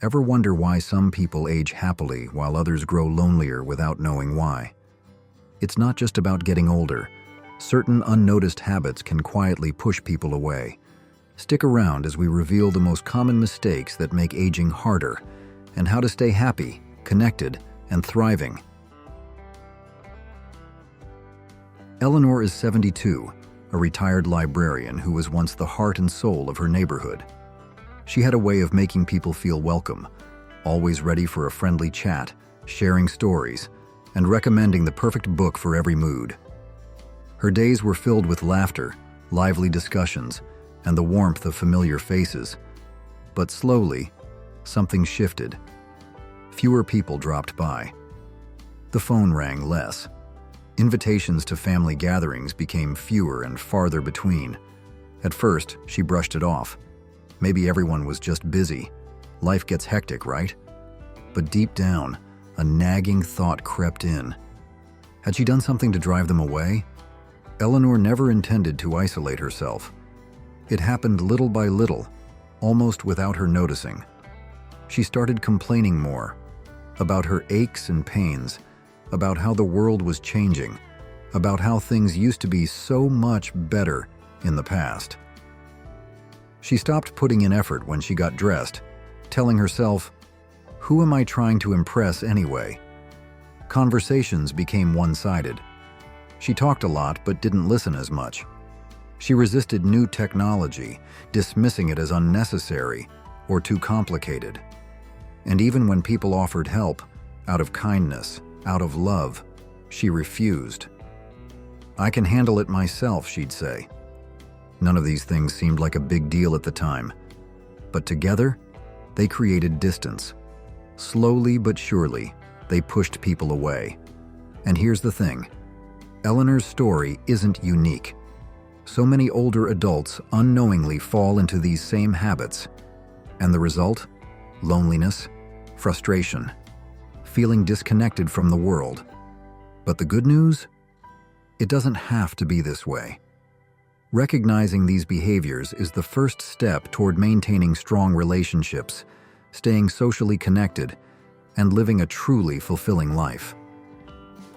Ever wonder why some people age happily while others grow lonelier without knowing why? It's not just about getting older. Certain unnoticed habits can quietly push people away. Stick around as we reveal the most common mistakes that make aging harder and how to stay happy, connected, and thriving. Eleanor is 72, a retired librarian who was once the heart and soul of her neighborhood. She had a way of making people feel welcome, always ready for a friendly chat, sharing stories, and recommending the perfect book for every mood. Her days were filled with laughter, lively discussions, and the warmth of familiar faces. But slowly, something shifted. Fewer people dropped by. The phone rang less. Invitations to family gatherings became fewer and farther between. At first, she brushed it off. Maybe everyone was just busy. Life gets hectic, right? But deep down, a nagging thought crept in. Had she done something to drive them away? Eleanor never intended to isolate herself. It happened little by little, almost without her noticing. She started complaining more about her aches and pains, about how the world was changing, about how things used to be so much better in the past. She stopped putting in effort when she got dressed, telling herself, "Who am I trying to impress anyway?" Conversations became one-sided. She talked a lot but didn't listen as much. She resisted new technology, dismissing it as unnecessary or too complicated. And even when people offered help, out of kindness, out of love, she refused. "I can handle it myself," she'd say. None of these things seemed like a big deal at the time, but together, they created distance. Slowly but surely, they pushed people away. And here's the thing, Eleanor's story isn't unique. So many older adults unknowingly fall into these same habits. And the result? Loneliness, frustration, feeling disconnected from the world. But the good news? It doesn't have to be this way. Recognizing these behaviors is the first step toward maintaining strong relationships, staying socially connected, and living a truly fulfilling life.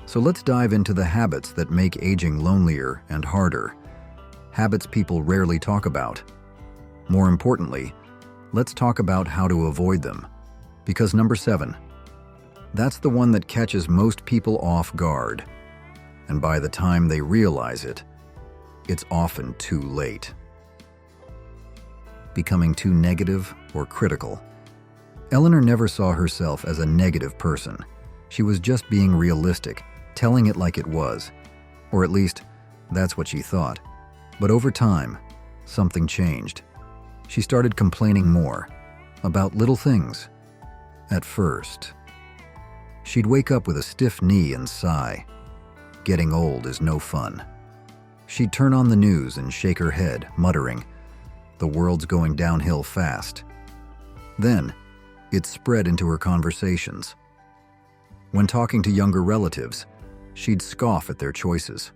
So let's dive into the habits that make aging lonelier and harder. Habits people rarely talk about. More importantly, let's talk about how to avoid them. Because number 7, that's the one that catches most people off guard. And by the time they realize it, it's often too late. Becoming too negative or critical. Eleanor never saw herself as a negative person. She was just being realistic, telling it like it was. Or at least, that's what she thought. But over time, something changed. She started complaining more, about little things. At first, she'd wake up with a stiff knee and sigh. Getting old is no fun. She'd turn on the news and shake her head, muttering, "The world's going downhill fast." Then, it spread into her conversations. When talking to younger relatives, she'd scoff at their choices.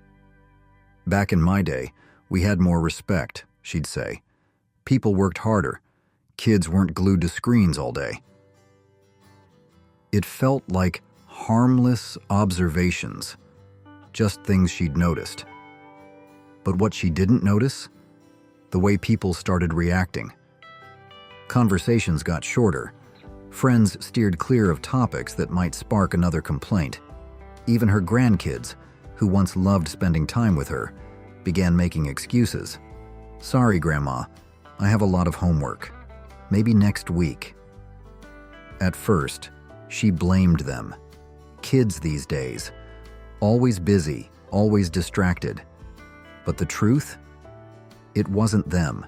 "Back in my day, we had more respect," she'd say. "People worked harder. Kids weren't glued to screens all day." It felt like harmless observations, just things she'd noticed. But what she didn't notice? The way people started reacting. Conversations got shorter. Friends steered clear of topics that might spark another complaint. Even her grandkids, who once loved spending time with her, began making excuses. "Sorry, Grandma, I have a lot of homework. Maybe next week." At first, she blamed them. Kids these days, always busy, always distracted. But the truth? It wasn't them.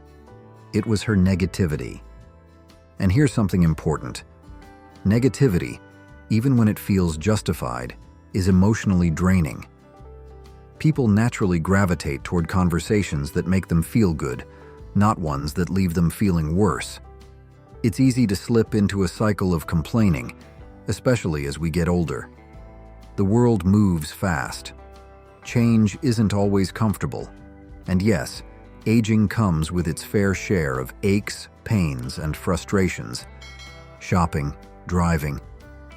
It was her negativity. And here's something important. Negativity, even when it feels justified, is emotionally draining. People naturally gravitate toward conversations that make them feel good, not ones that leave them feeling worse. It's easy to slip into a cycle of complaining, especially as we get older. The world moves fast. Change isn't always comfortable. And yes, aging comes with its fair share of aches, pains, and frustrations. shopping, driving,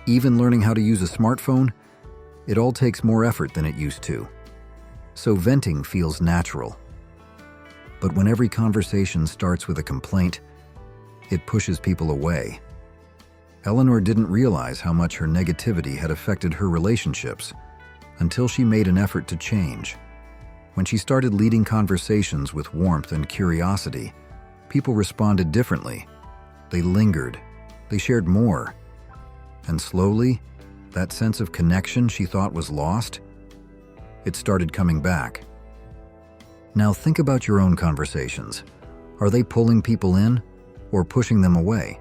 even learning how to use a smartphone, it all takes more effort than it used to. So venting feels natural. But when every conversation starts with a complaint, it pushes people away. Eleanor didn't realize how much her negativity had affected her relationships until she made an effort to change. When she started leading conversations with warmth and curiosity, people responded differently. They lingered. They shared more. And slowly, that sense of connection she thought was lost, it started coming back. Now think about your own conversations. Are they pulling people in or pushing them away?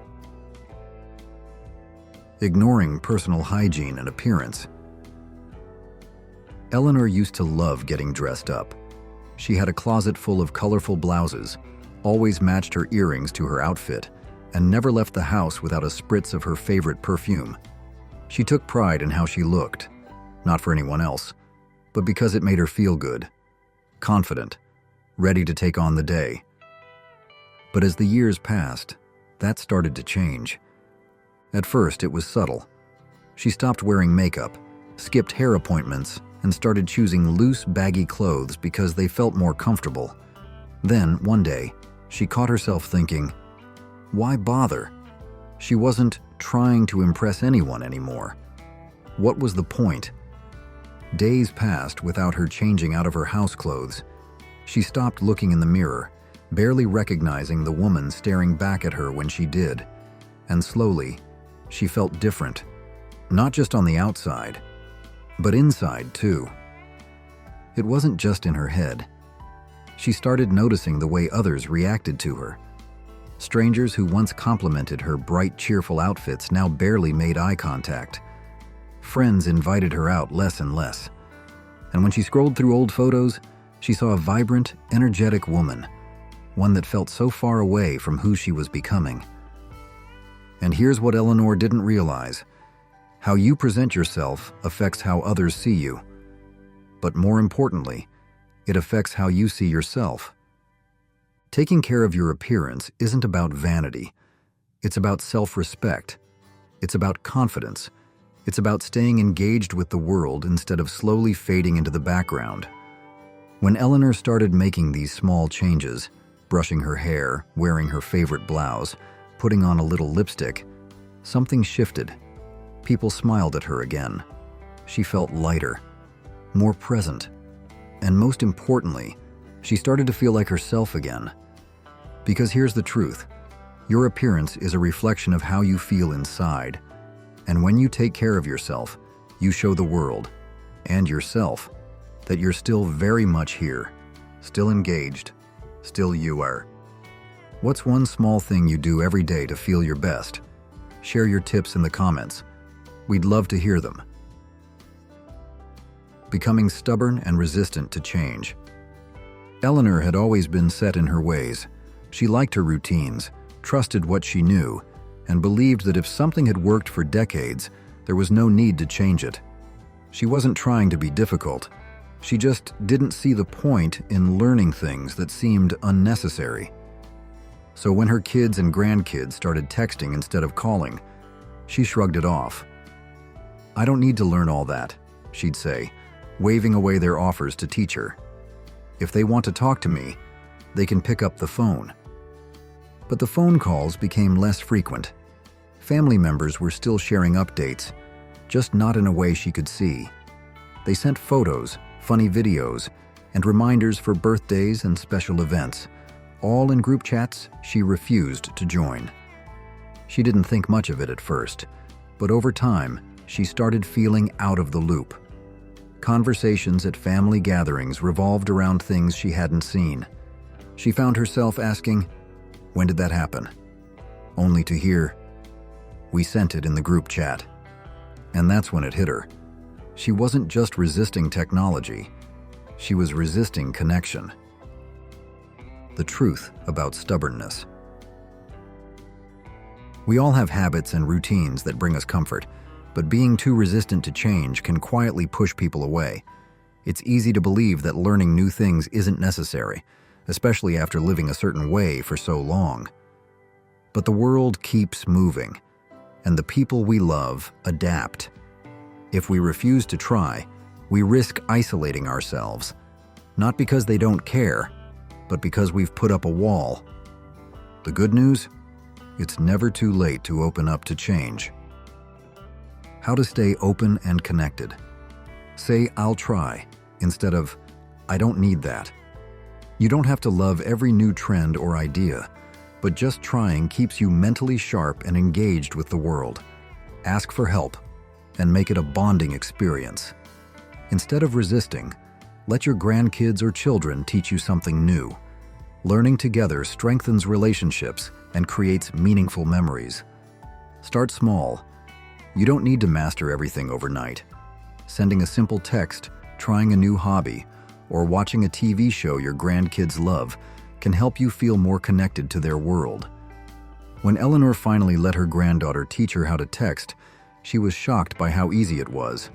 Ignoring personal hygiene and appearance. Eleanor used to love getting dressed up. She had a closet full of colorful blouses, always matched her earrings to her outfit, and never left the house without a spritz of her favorite perfume. She took pride in how she looked, not for anyone else, but because it made her feel good, confident, ready to take on the day. But as the years passed, that started to change. At first, it was subtle. She stopped wearing makeup, skipped hair appointments, and started choosing loose, baggy clothes because they felt more comfortable. Then, one day, she caught herself thinking, why bother? She wasn't trying to impress anyone anymore. What was the point? Days passed without her changing out of her house clothes. She stopped looking in the mirror, barely recognizing the woman staring back at her when she did. And slowly, she felt different. Not just on the outside, but inside too. It wasn't just in her head. She started noticing the way others reacted to her. Strangers who once complimented her bright, cheerful outfits now barely made eye contact. Friends invited her out less and less. And when she scrolled through old photos, she saw a vibrant, energetic woman, one that felt so far away from who she was becoming. And here's what Eleanor didn't realize. How you present yourself affects how others see you. But more importantly, it affects how you see yourself. Taking care of your appearance isn't about vanity. It's about self-respect. It's about confidence. It's about staying engaged with the world instead of slowly fading into the background. When Eleanor started making these small changes, brushing her hair, wearing her favorite blouse, putting on a little lipstick, something shifted. People smiled at her again. She felt lighter, more present, and most importantly, she started to feel like herself again. Because here's the truth, your appearance is a reflection of how you feel inside, and when you take care of yourself, you show the world, and yourself, that you're still very much here, still engaged, still you are. What's one small thing you do every day to feel your best? Share your tips in the comments. We'd love to hear them. Becoming stubborn and resistant to change. Eleanor had always been set in her ways. She liked her routines, trusted what she knew, and believed that if something had worked for decades, there was no need to change it. She wasn't trying to be difficult. She just didn't see the point in learning things that seemed unnecessary. So when her kids and grandkids started texting instead of calling, she shrugged it off. "I don't need to learn all that," she'd say, waving away their offers to teach her. "If they want to talk to me, they can pick up the phone." But the phone calls became less frequent. Family members were still sharing updates, just not in a way she could see. They sent photos, funny videos, and reminders for birthdays and special events, all in group chats she refused to join. She didn't think much of it at first, but over time, she started feeling out of the loop. Conversations at family gatherings revolved around things she hadn't seen. She found herself asking, "When did that happen?" Only to hear, "We sent it in the group chat." And that's when it hit her. She wasn't just resisting technology, she was resisting connection. The truth about stubbornness. We all have habits and routines that bring us comfort, but being too resistant to change can quietly push people away. It's easy to believe that learning new things isn't necessary, especially after living a certain way for so long. But the world keeps moving. and the people we love adapt. If we refuse to try, we risk isolating ourselves, not because they don't care, but because we've put up a wall. The good news? It's never too late to open up to change. How to stay open and connected. Say, "I'll try," instead of, "I don't need that." You don't have to love every new trend or idea, but just trying keeps you mentally sharp and engaged with the world. Ask for help and make it a bonding experience. Instead of resisting, let your grandkids or children teach you something new. Learning together strengthens relationships and creates meaningful memories. Start small. You don't need to master everything overnight. Sending a simple text, trying a new hobby, or watching a TV show your grandkids love can help you feel more connected to their world. When Eleanor finally let her granddaughter teach her how to text, she was shocked by how easy it was.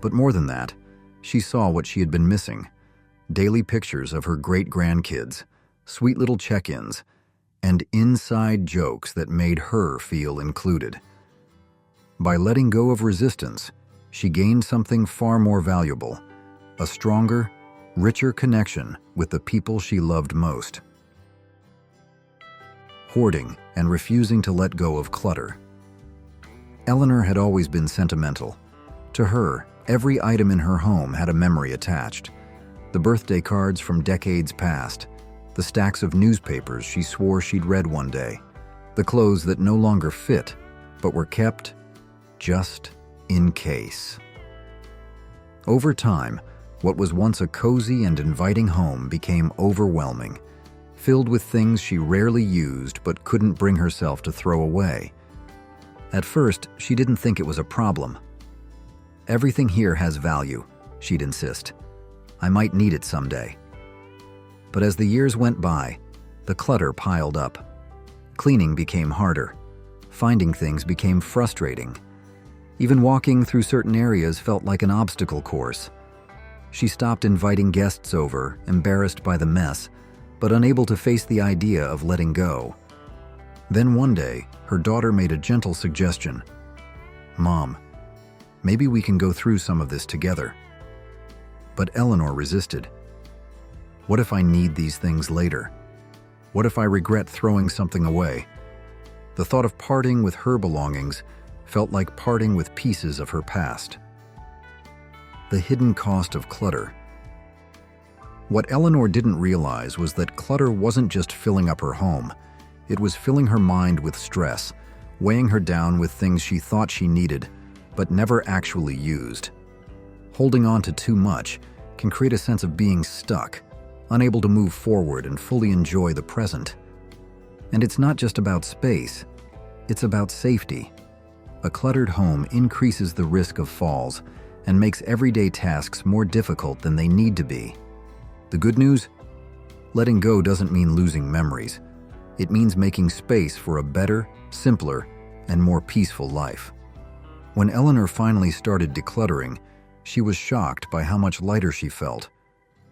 But more than that, she saw what she had been missing: daily pictures of her great-grandkids, sweet little check-ins, and inside jokes that made her feel included. By letting go of resistance, she gained something far more valuable: a stronger, richer connection with the people she loved most. Hoarding and refusing to let go of clutter. Eleanor had always been sentimental. To her, every item in her home had a memory attached. The birthday cards from decades past, the stacks of newspapers she swore she'd read one day, the clothes that no longer fit, but were kept just in case. Over time, what was once a cozy and inviting home became overwhelming, filled with things she rarely used but couldn't bring herself to throw away. At first, she didn't think it was a problem. "Everything here has value," she'd insist. "I might need it someday." But as the years went by, the clutter piled up. Cleaning became harder. Finding things became frustrating. Even walking through certain areas felt like an obstacle course. She stopped inviting guests over, embarrassed by the mess, but unable to face the idea of letting go. Then one day, her daughter made a gentle suggestion. "Mom, maybe we can go through some of this together." But Eleanor resisted. "What if I need these things later? What if I regret throwing something away?" The thought of parting with her belongings felt like parting with pieces of her past. The hidden cost of clutter. What Eleanor didn't realize was that clutter wasn't just filling up her home. It was filling her mind with stress, weighing her down with things she thought she needed, but never actually used. Holding on to too much can create a sense of being stuck, unable to move forward and fully enjoy the present. And it's not just about space, it's about safety. A cluttered home increases the risk of falls and makes everyday tasks more difficult than they need to be. The good news? Letting go doesn't mean losing memories. It means making space for a better, simpler, and more peaceful life. When Eleanor finally started decluttering, she was shocked by how much lighter she felt.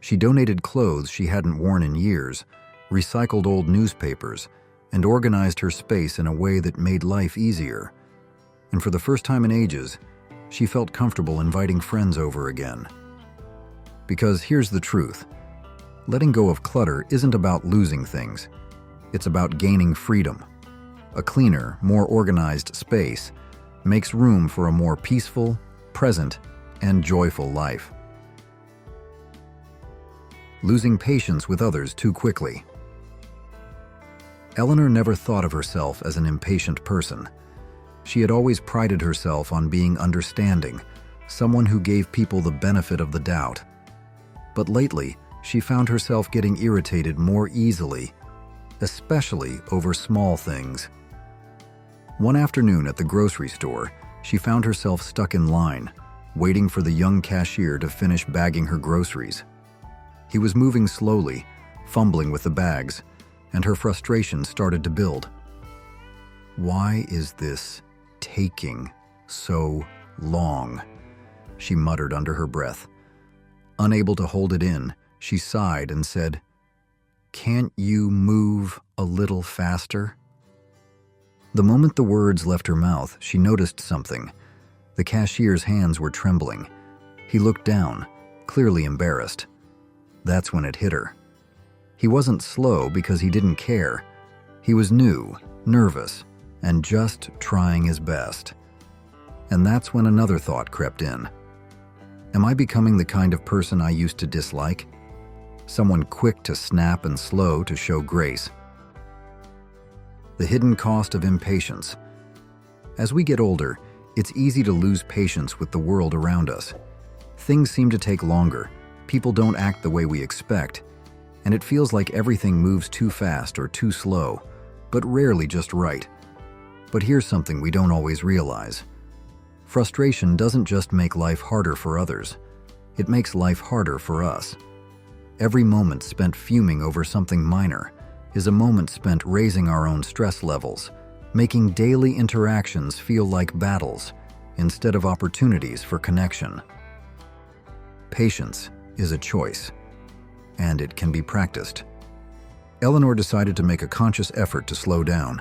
She donated clothes she hadn't worn in years, recycled old newspapers, and organized her space in a way that made life easier. And for the first time in ages, she felt comfortable inviting friends over again. Because here's the truth: letting go of clutter isn't about losing things. It's about gaining freedom. A cleaner, more organized space makes room for a more peaceful, present, and joyful life. Losing patience with others too quickly. Eleanor never thought of herself as an impatient person. She had always prided herself on being understanding, someone who gave people the benefit of the doubt. But lately, she found herself getting irritated more easily, especially over small things. One afternoon at the grocery store, she found herself stuck in line, waiting for the young cashier to finish bagging her groceries. He was moving slowly, fumbling with the bags, and her frustration started to build. "Why is this taking so long?" she muttered under her breath. Unable to hold it in, she sighed and said, "Can't you move a little faster?" The moment the words left her mouth, she noticed something. The cashier's hands were trembling. He looked down, clearly embarrassed. That's when it hit her. He wasn't slow because he didn't care. He was new, nervous, and just trying his best. And that's when another thought crept in. Am I becoming the kind of person I used to dislike? Someone quick to snap and slow to show grace. The hidden cost of impatience. As we get older, it's easy to lose patience with the world around us. Things seem to take longer, people don't act the way we expect, and it feels like everything moves too fast or too slow, but rarely just right. But here's something we don't always realize. Frustration doesn't just make life harder for others, it makes life harder for us. Every moment spent fuming over something minor is a moment spent raising our own stress levels, making daily interactions feel like battles instead of opportunities for connection. Patience is a choice, and it can be practiced. Eleanor decided to make a conscious effort to slow down.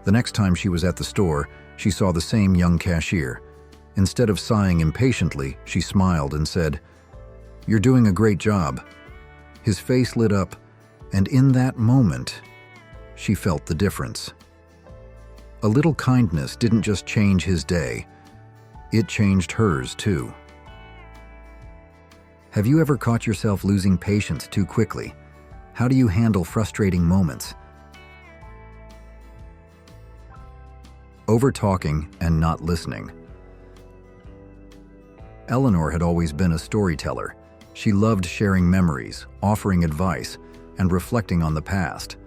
The next time she was at the store, she saw the same young cashier. Instead of sighing impatiently, she smiled and said, "You're doing a great job." His face lit up, and in that moment, she felt the difference. A little kindness didn't just change his day, it changed hers too. Have you ever caught yourself losing patience too quickly? How do you handle frustrating moments? Over-talking and not listening. Eleanor had always been a storyteller. She loved sharing memories, offering advice, and reflecting on the past.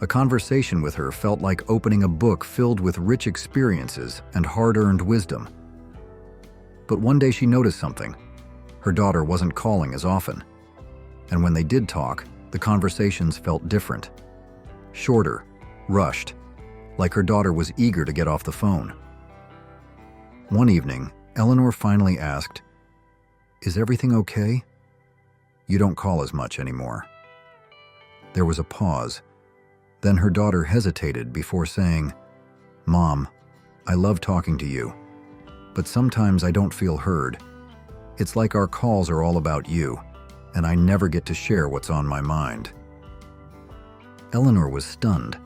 A conversation with her felt like opening a book filled with rich experiences and hard-earned wisdom. But one day she noticed something. Her daughter wasn't calling as often. And when they did talk, the conversations felt different. Shorter, rushed, like her daughter was eager to get off the phone. One evening, Eleanor finally asked, "Is everything okay? You don't call as much anymore." There was a pause. Then her daughter hesitated before saying, "Mom, I love talking to you, but sometimes I don't feel heard. It's like our calls are all about you, and I never get to share what's on my mind." Eleanor was stunned.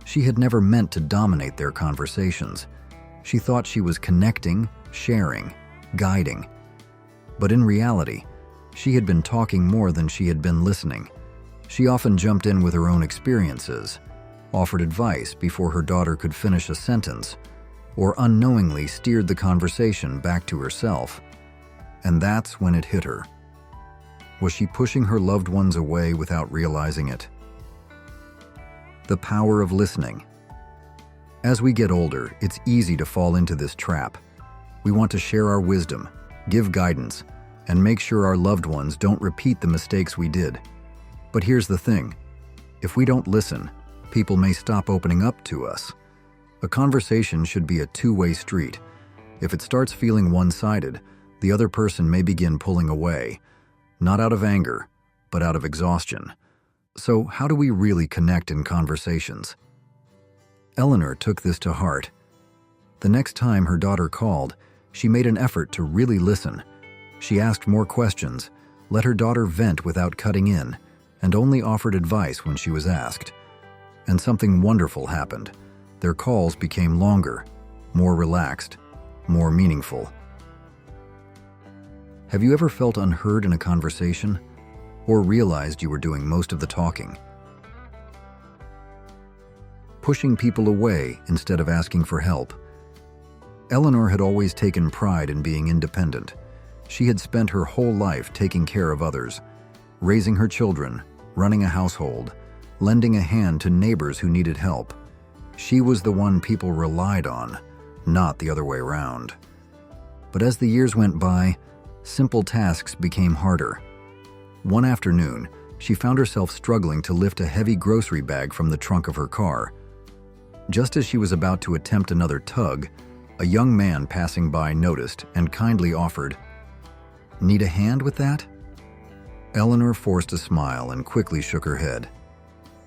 She had never meant to dominate their conversations. She thought she was connecting, sharing, guiding. But in reality, she had been talking more than she had been listening. She often jumped in with her own experiences, offered advice before her daughter could finish a sentence, or unknowingly steered the conversation back to herself. And that's when it hit her. Was she pushing her loved ones away without realizing it? The power of listening. As we get older, it's easy to fall into this trap. We want to share our wisdom, give guidance, and make sure our loved ones don't repeat the mistakes we did. But here's the thing. If we don't listen, people may stop opening up to us. A conversation should be a two-way street. If it starts feeling one-sided, the other person may begin pulling away, not out of anger, but out of exhaustion. So how do we really connect in conversations? Eleanor took this to heart. The next time her daughter called, she made an effort to really listen. She asked more questions, let her daughter vent without cutting in, and only offered advice when she was asked. And something wonderful happened. Their calls became longer, more relaxed, more meaningful. Have you ever felt unheard in a conversation, or realized you were doing most of the talking? Pushing people away instead of asking for help. Eleanor had always taken pride in being independent. She had spent her whole life taking care of others, raising her children, running a household, lending a hand to neighbors who needed help. She was the one people relied on, not the other way around. But as the years went by, simple tasks became harder. One afternoon, she found herself struggling to lift a heavy grocery bag from the trunk of her car. Just as she was about to attempt another tug, a young man passing by noticed and kindly offered, "Need a hand with that?" Eleanor forced a smile and quickly shook her head.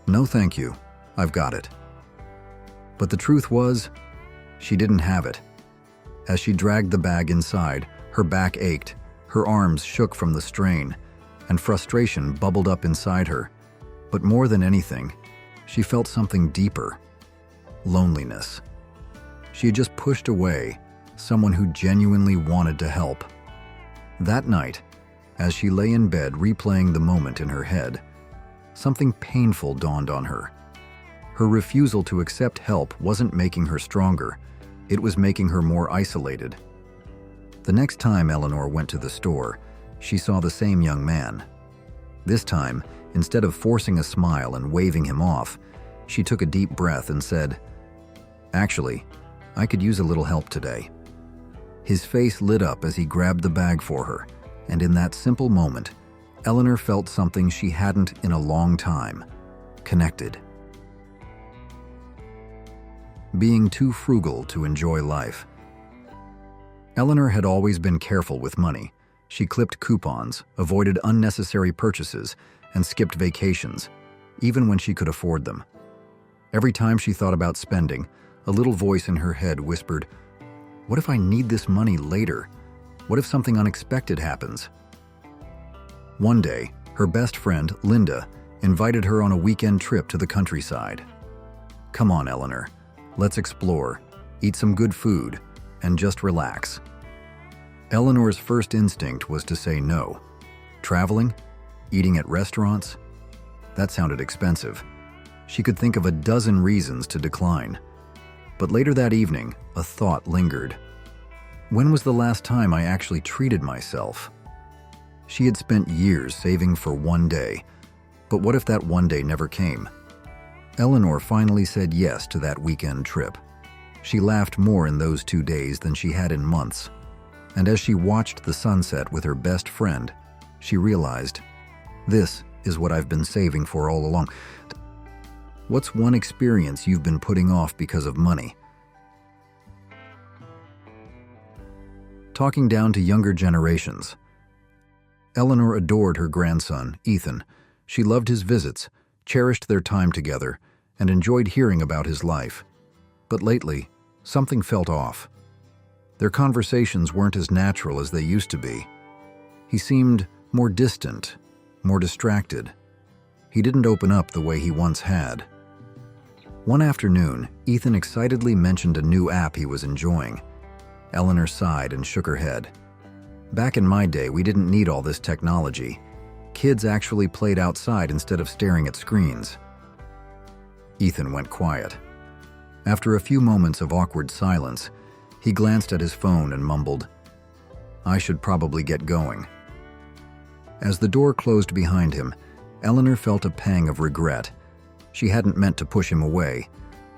"No, thank you. I've got it." But the truth was, she didn't have it. As she dragged the bag inside, her back ached, her arms shook from the strain, and frustration bubbled up inside her. But more than anything, she felt something deeper: loneliness. She had just pushed away someone who genuinely wanted to help. That night, as she lay in bed replaying the moment in her head, something painful dawned on her. Her refusal to accept help wasn't making her stronger, it was making her more isolated. The next time Eleanor went to the store, she saw the same young man. This time, instead of forcing a smile and waving him off, she took a deep breath and said, "Actually, I could use a little help today." His face lit up as he grabbed the bag for her, and in that simple moment, Eleanor felt something she hadn't in a long time: connected. Being too frugal to enjoy life. Eleanor had always been careful with money. She clipped coupons, avoided unnecessary purchases, and skipped vacations, even when she could afford them. Every time she thought about spending, a little voice in her head whispered, "What if I need this money later? What if something unexpected happens?" One day, her best friend, Linda, invited her on a weekend trip to the countryside. "Come on, Eleanor. Let's explore, eat some good food, and just relax." Eleanor's first instinct was to say no. Traveling? Eating at restaurants? That sounded expensive. She could think of a dozen reasons to decline. But later that evening, a thought lingered. When was the last time I actually treated myself? She had spent years saving for one day, but what if that one day never came? Eleanor finally said yes to that weekend trip. She laughed more in those 2 days than she had in months. And as she watched the sunset with her best friend, she realized, this is what I've been saving for all along. What's one experience you've been putting off because of money? Talking down to younger generations. Eleanor adored her grandson, Ethan. She loved his visits, cherished their time together, and enjoyed hearing about his life. But lately, something felt off. Their conversations weren't as natural as they used to be. He seemed more distant, more distracted. He didn't open up the way he once had. One afternoon, Ethan excitedly mentioned a new app he was enjoying. Eleanor sighed and shook her head. "Back in my day, we didn't need all this technology. Kids actually played outside instead of staring at screens." Ethan went quiet. After a few moments of awkward silence, he glanced at his phone and mumbled, "I should probably get going." As the door closed behind him, Eleanor felt a pang of regret. She hadn't meant to push him away.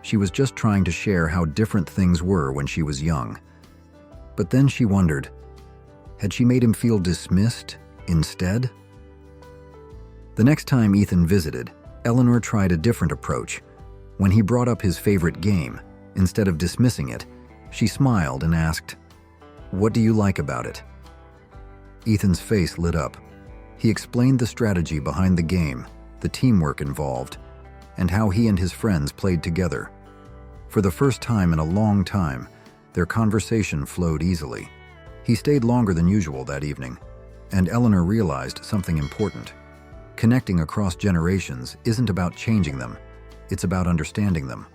She was just trying to share how different things were when she was young. But then she wondered, had she made him feel dismissed instead? The next time Ethan visited, Eleanor tried a different approach. When he brought up his favorite game, instead of dismissing it, she smiled and asked, "What do you like about it?" Ethan's face lit up. He explained the strategy behind the game, the teamwork involved, and how he and his friends played together. For the first time in a long time, their conversation flowed easily. He stayed longer than usual that evening, and Eleanor realized something important. Connecting across generations isn't about changing them, it's about understanding them.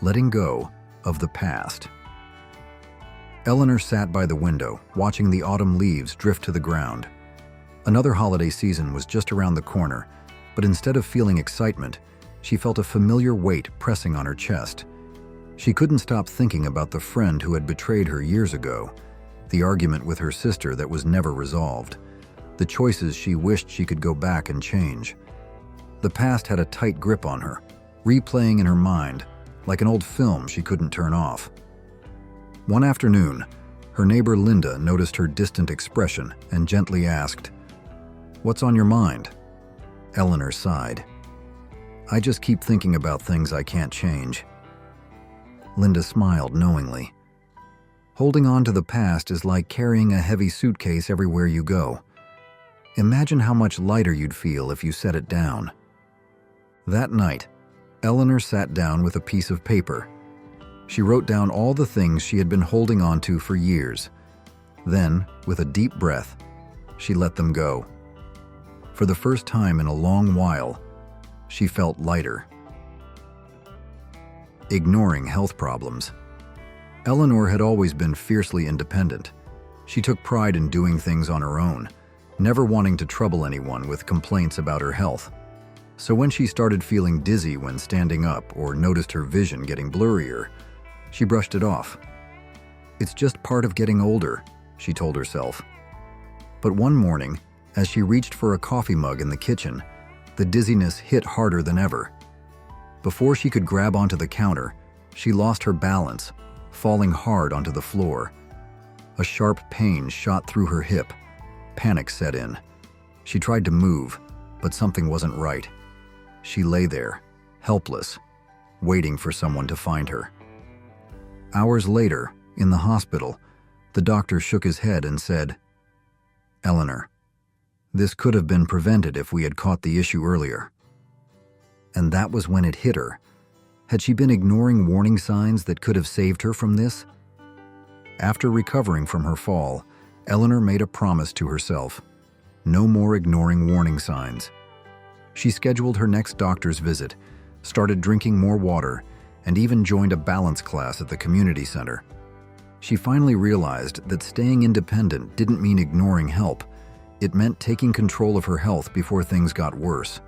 Letting go of the past. Eleanor sat by the window, watching the autumn leaves drift to the ground. Another holiday season was just around the corner, but instead of feeling excitement, she felt a familiar weight pressing on her chest. She couldn't stop thinking about the friend who had betrayed her years ago, the argument with her sister that was never resolved, the choices she wished she could go back and change. The past had a tight grip on her, replaying in her mind, like an old film she couldn't turn off. One afternoon, her neighbor Linda noticed her distant expression and gently asked, "What's on your mind?" Eleanor sighed. "I just keep thinking about things I can't change." Linda smiled knowingly. Holding on to the past is like carrying a heavy suitcase everywhere you go. Imagine how much lighter you'd feel if you set it down. That night, Eleanor sat down with a piece of paper. She wrote down all the things she had been holding on to for years. Then, with a deep breath, she let them go. For the first time in a long while, she felt lighter. Ignoring health problems. Eleanor had always been fiercely independent. She took pride in doing things on her own, never wanting to trouble anyone with complaints about her health. So when she started feeling dizzy when standing up or noticed her vision getting blurrier, she brushed it off. "It's just part of getting older," she told herself. But one morning, as she reached for a coffee mug in the kitchen, the dizziness hit harder than ever. Before she could grab onto the counter, she lost her balance, falling hard onto the floor. A sharp pain shot through her hip. Panic set in. She tried to move, but something wasn't right. She lay there, helpless, waiting for someone to find her. Hours later, in the hospital, the doctor shook his head and said, "Eleanor, this could have been prevented if we had caught the issue earlier." And that was when it hit her. Had she been ignoring warning signs that could have saved her from this? After recovering from her fall, Eleanor made a promise to herself: no more ignoring warning signs. She scheduled her next doctor's visit, started drinking more water, and even joined a balance class at the community center. She finally realized that staying independent didn't mean ignoring help. It meant taking control of her health before things got worse.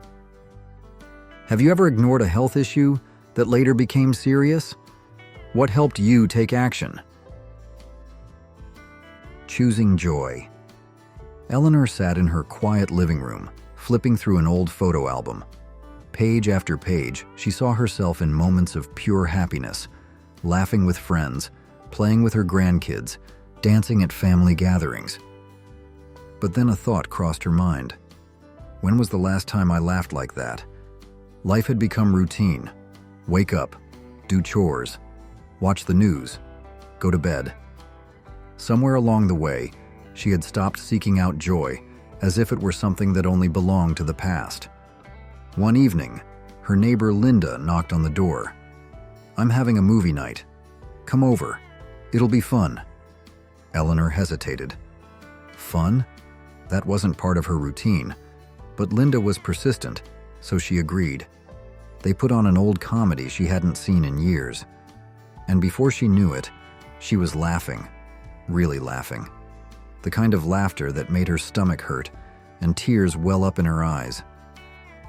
Have you ever ignored a health issue that later became serious? What helped you take action? Choosing joy. Eleanor sat in her quiet living room, flipping through an old photo album. Page after page, she saw herself in moments of pure happiness, laughing with friends, playing with her grandkids, dancing at family gatherings. But then a thought crossed her mind. When was the last time I laughed like that? Life had become routine. Wake up, do chores, watch the news, go to bed. Somewhere along the way, she had stopped seeking out joy, as if it were something that only belonged to the past. One evening, her neighbor Linda knocked on the door. "I'm having a movie night. Come over. It'll be fun." Eleanor hesitated. Fun? That wasn't part of her routine, but Linda was persistent, so she agreed. They put on an old comedy she hadn't seen in years. And before she knew it, she was laughing, really laughing. The kind of laughter that made her stomach hurt and tears well up in her eyes.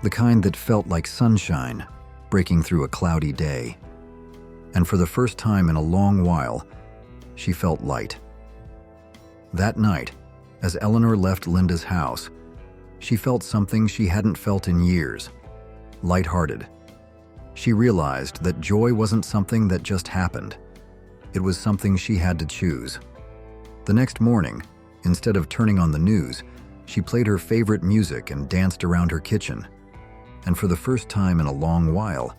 The kind that felt like sunshine breaking through a cloudy day. And for the first time in a long while, she felt light. That night, as Eleanor left Linda's house, she felt something she hadn't felt in years: lighthearted. She realized that joy wasn't something that just happened. It was something she had to choose. The next morning, instead of turning on the news, she played her favorite music and danced around her kitchen. And for the first time in a long while,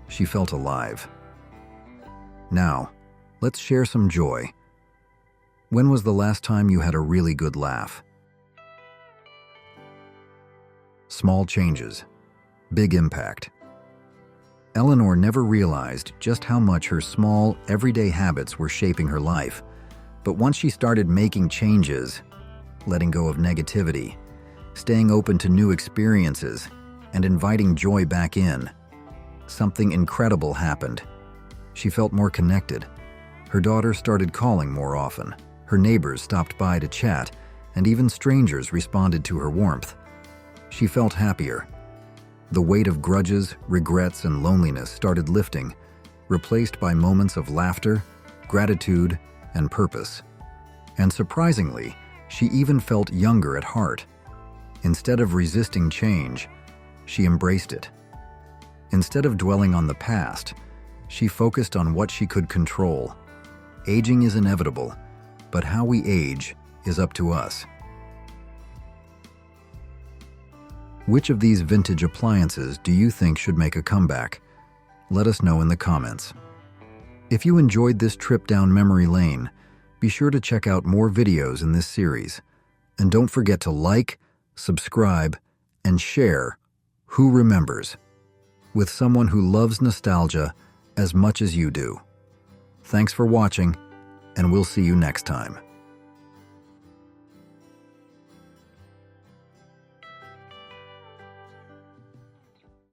she felt alive. Now, let's share some joy. When was the last time you had a really good laugh? Small changes, big impact. Eleanor never realized just how much her small, everyday habits were shaping her life. But once she started making changes, letting go of negativity, staying open to new experiences, and inviting joy back in, something incredible happened. She felt more connected. Her daughter started calling more often. Her neighbors stopped by to chat, and even strangers responded to her warmth. She felt happier. The weight of grudges, regrets, and loneliness started lifting, replaced by moments of laughter, gratitude, and purpose. And surprisingly, she even felt younger at heart. Instead of resisting change, she embraced it. Instead of dwelling on the past, she focused on what she could control. Aging is inevitable, but how we age is up to us. Which of these vintage appliances do you think should make a comeback? Let us know in the comments. If you enjoyed this trip down memory lane, be sure to check out more videos in this series. And don't forget to like, subscribe, and share Who Remembers. with someone who loves nostalgia as much as you do. Thanks for watching, and we'll see you next time.